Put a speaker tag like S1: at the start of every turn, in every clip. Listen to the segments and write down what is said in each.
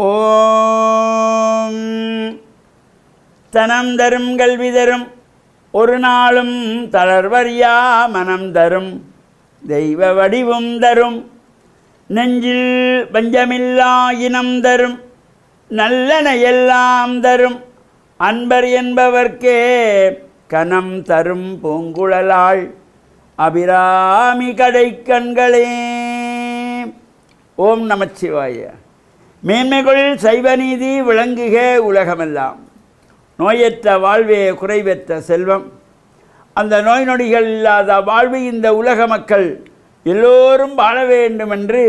S1: ஓம் தனம் தரும் கல்வி தரும் ஒரு நாளும் தளர்வறியா மனம் தரும் தெய்வ வடிவும் தரும் நெஞ்சில் பஞ்சமில்லா இனம் தரும் நல்லன எல்லாம் தரும் அன்பர் என்பவர்க்கே கனம் தரும் பூங்குழலாள் அபிராமி கடை கண்களே. ஓம் நமச்சிவாய. மேன்மைகள் சைவநீதி விளங்குக உலகமெல்லாம். நோயற்ற வாழ்வே குறைவற்ற செல்வம். அந்த நோய் நொடிகள் இல்லாத வாழ்வு இந்த உலக மக்கள் எல்லோரும் வாழ வேண்டும் என்று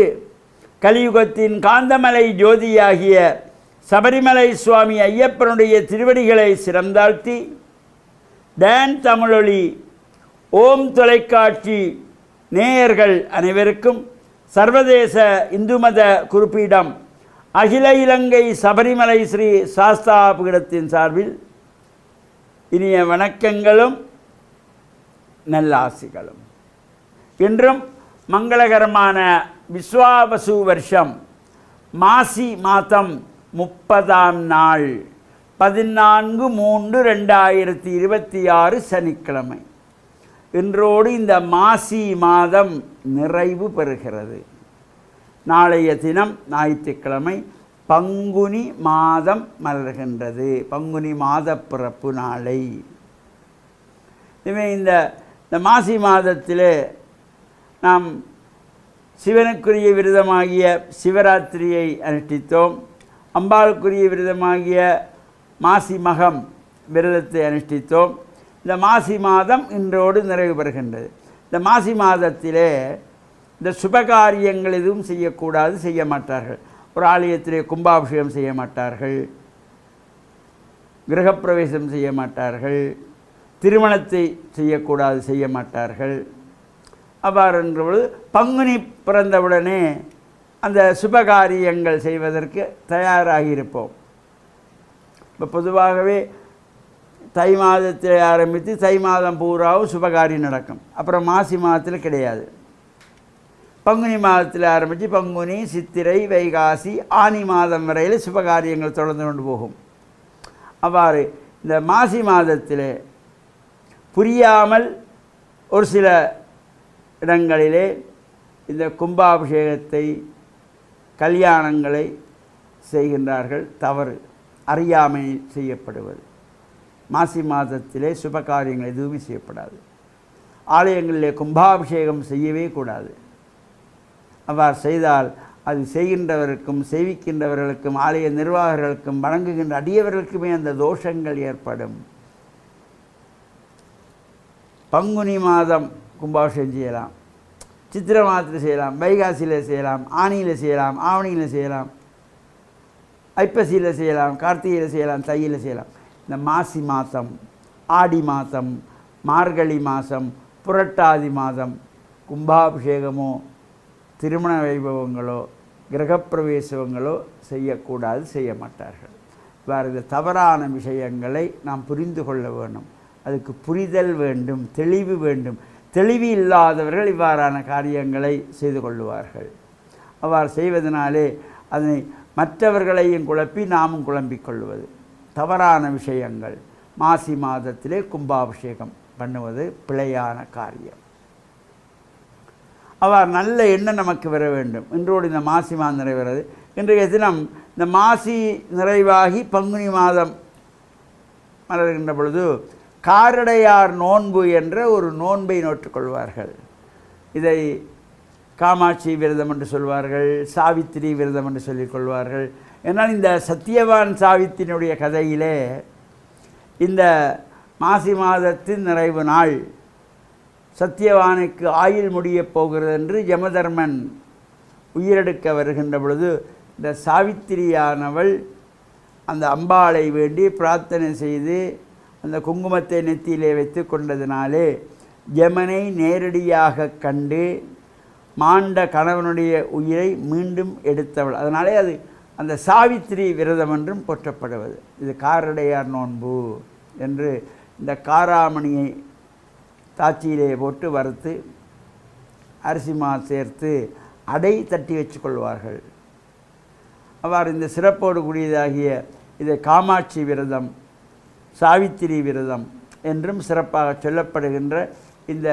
S1: கலியுகத்தின் காந்தமலை ஜோதியாகிய சபரிமலை சுவாமி ஐயப்பனுடைய திருவடிகளை சிறந்தாழ்த்தி டான் தமிழொலி ஓம் தொலைக்காட்சி நேயர்கள் அனைவருக்கும் சர்வதேச இந்து மத குறிப்பீடம் அகில இலங்கை சபரிமலை ஸ்ரீ சாஸ்தா பீடத்தின் சார்பில் இனிய வணக்கங்களும் நல்லாசிகளும். இன்றும் மங்களகரமான விஸ்வாவசு வருஷம் மாசி மாதம் 30ஆம் நாள் 14/3/2026 சனிக்கிழமை. இன்றோடு இந்த மாசி மாதம் நிறைவு பெறுகிறது. நாளைய தினம் ஞாயிற்றுக்கிழமை பங்குனி மாதம் மலர்கின்றது. பங்குனி மாத பிறப்பு நாளை. இதுவே இந்த மாசி மாதத்திலே நாம் சிவனுக்குரிய விரதமாகிய சிவராத்திரியை அனுஷ்டித்தோம். அம்பாளுக்குரிய விரதமாகிய மாசி மகம் விரதத்தை அனுஷ்டித்தோம். இந்த மாசி மாதம் இன்றோடு நிறைவு பெறுகின்றது. இந்த மாசி மாதத்திலே இந்த சுபகாரியங்கள் எதுவும் செய்யக்கூடாது, செய்ய மாட்டார்கள். ஒரு ஆலயத்திலே கும்பாபிஷேகம் செய்ய மாட்டார்கள், கிரகப்பிரவேசம் செய்ய மாட்டார்கள், திருமணத்தை செய்யக்கூடாது, செய்ய மாட்டார்கள். அவ்வாறு என்றபொழுது பங்குனி பிறந்தவுடனே அந்த சுபகாரியங்கள் செய்வதற்கு தயாராகியிருப்போம். இப்போ பொதுவாகவே தை மாதத்தில் ஆரம்பித்து தை மாதம் பூராவும் சுபகாரியம் நடக்கும். அப்புறம் மாசி மாதத்தில் கிடையாது. பங்குனி மாதத்தில் ஆரம்பித்து பங்குனி, சித்திரை, வைகாசி, ஆனி மாதம் வரையில் சுபகாரியங்கள் தொடர்ந்து கொண்டு போகும். அவ்வாறு இந்த மாசி மாதத்தில் புரியாமல் ஒரு சில இடங்களிலே இந்த கும்பாபிஷேகத்தை கல்யாணங்களை செய்கின்றார்கள். தவறு, அறியாமை செய்யப்படுவது. மாசி மாதத்திலே சுபகாரியங்கள் எதுவுமே செய்யப்படாது. ஆலயங்களிலே கும்பாபிஷேகம் செய்யவே கூடாது. அவ்வாறு செய்தால் அது செய்கின்றவருக்கும் செய்விக்கின்றவர்களுக்கும் ஆலய நிர்வாகர்களுக்கும் வணங்குகின்ற அடியவர்களுக்குமே அந்த தோஷங்கள் ஏற்படும். பங்குனி மாதம் கும்பாபிஷேகம் செய்யலாம், சித்திரை மாதத்தில் செய்யலாம், வைகாசியில் செய்யலாம், ஆனியில் செய்யலாம், ஆவணியில் செய்யலாம், ஐப்பசியில் செய்யலாம், கார்த்திகையில் செய்யலாம், தையில் செய்யலாம். இந்த மாசி மாதம், ஆடி மாதம், மார்கழி மாதம், புரட்டாதி மாதம் கும்பாபிஷேகமோ திருமண வைபவங்களோ கிரகப்பிரவேசங்களோ செய்யக்கூடாது, செய்ய மாட்டார்கள். இவ்வாறு இந்த தவறான விஷயங்களை நாம் புரிந்து கொள்ள வேண்டும். அதுக்கு புரிதல் வேண்டும், தெளிவு வேண்டும். தெளிவு இல்லாதவர்கள் இவ்வாறான காரியங்களை செய்து கொள்ளுவார்கள். அவ்வாறு செய்வதனாலே அதனை மற்றவர்களையும் குழப்பி நாமும் குழம்பிக் கொள்வது தவறான விஷயங்கள். மாசி மாதத்திலே கும்பாபிஷேகம் பண்ணுவது பிழையான காரியம். அவ்வாறு நல்ல எண்ணம் நமக்கு வர வேண்டும். இன்றோடு இந்த மாசி மாதம் நிறைவேறது. இன்றைய தினம் இந்த மாசி நிறைவாகி பங்குனி மாதம் மலர்கின்ற பொழுது காரடையார் நோன்பு என்ற ஒரு நோன்பை நோற்றுக்கொள்வார்கள். இதை காமாட்சி விரதம் என்று சொல்வார்கள், சாவித்திரி விரதம் என்று சொல்லிக் கொள்வார்கள். ஏன்னால் இந்த சத்தியவான் சாவித்திரியினுடைய கதையிலே இந்த மாசி மாதத்தின் நிறைவு நாள் சத்தியவானுக்கு ஆயுள் முடியப் போகிறது என்று யமதர்மன் உயிரெடுக்க வருகின்ற பொழுது இந்த சாவித்திரியானவள் அந்த அம்பாளை வேண்டி பிரார்த்தனை செய்து அந்த குங்குமத்தை நெத்தியிலே வைத்து கொண்டதினாலே யமனை நேரடியாக கண்டு மாண்ட கணவனுடைய உயிரை மீண்டும் எடுத்தவள். அதனாலே அது அந்த சாவித்திரி விரதம் என்றும் போற்றப்படுவது. இது காரடையார் நோன்பு என்று இந்த காராமணியை தாச்சியிலே போட்டு வறுத்து அரிசி மா சேர்த்து அடை தட்டி வச்சு கொள்வார்கள். அவ்வாறு இந்த சிறப்போடு கூடியதாகிய இதை காமாட்சி விரதம், சாவித்திரி விரதம் என்றும் சிறப்பாக சொல்லப்படுகின்ற இந்த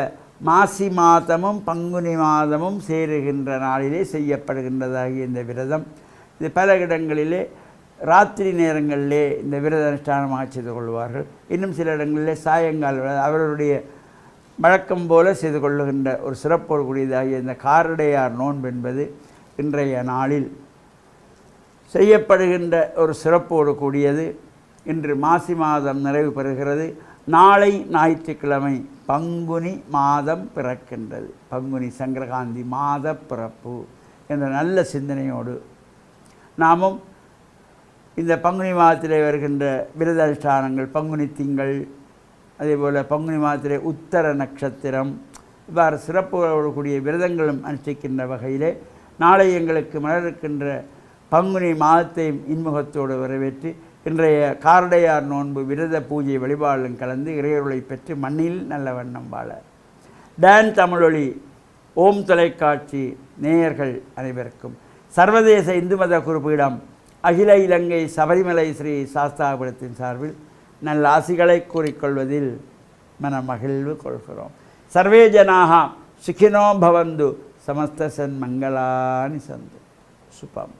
S1: மாசி மாதமும் பங்குனி மாதமும் சேருகின்ற நாளிலே செய்யப்படுகின்றதாகிய இந்த விரதம், இது பல இடங்களிலே ராத்திரி நேரங்களிலே இந்த விரத அனுஷ்டானமாக செய்து கொள்வார்கள். இன்னும் சில இடங்களிலே சாயங்கால அவர்களுடைய வழக்கம் போல செய்து கொள்ளுகின்ற ஒரு சிறப்போடு கூடியதாகிய இந்த காரடையார் நோன்பு என்பது இன்றைய நாளில் செய்யப்படுகின்ற ஒரு சிறப்போடு கூடியது. இன்று மாசி மாதம் நிறைவு பெறுகிறது. நாளை ஞாயிற்றுக்கிழமை பங்குனி மாதம் பிறக்கின்றது. பங்குனி சங்கரகாந்தி மாத பிறப்பு என்ற நல்ல சிந்தனையோடு நாமும் இந்த பங்குனி மாதத்திலே வருகின்ற விரத அனுஷ்டானங்கள், பங்குனி திங்கள், அதேபோல் பங்குனி மாதத்திலே உத்தர நட்சத்திரம், இவ்வாறு சிறப்போடு கூடிய விரதங்களும் அனுஷ்டிக்கின்ற வகையிலே நாளை எங்களுக்கு மலர்க்கின்ற பங்குனி மாதத்தையும் இன்முகத்தோடு வரவேற்று இன்றைய காரடையார் நோன்பு விரத பூஜை வழிபாடுகளும் கலந்து இறையருளை பெற்று மண்ணில் நல்ல வண்ணம் வாழ டான் தமிழொலி ஓம் தொலைக்காட்சி நேயர்கள் அனைவருக்கும் சர்வதேச இந்து மத குறிப்பீடம் அகில இலங்கை சபரிமலை ஸ்ரீ சாஸ்தாபுரத்தின் சார்பில் நல்ல ஆசிகளை கூறிக்கொள்வதில் மனமகிழ்வு கொள்கிறோம். சர்வே ஜனாக சுகினோ பவந்து சமஸ்த சன்மங்களானி சந்து சுபம்.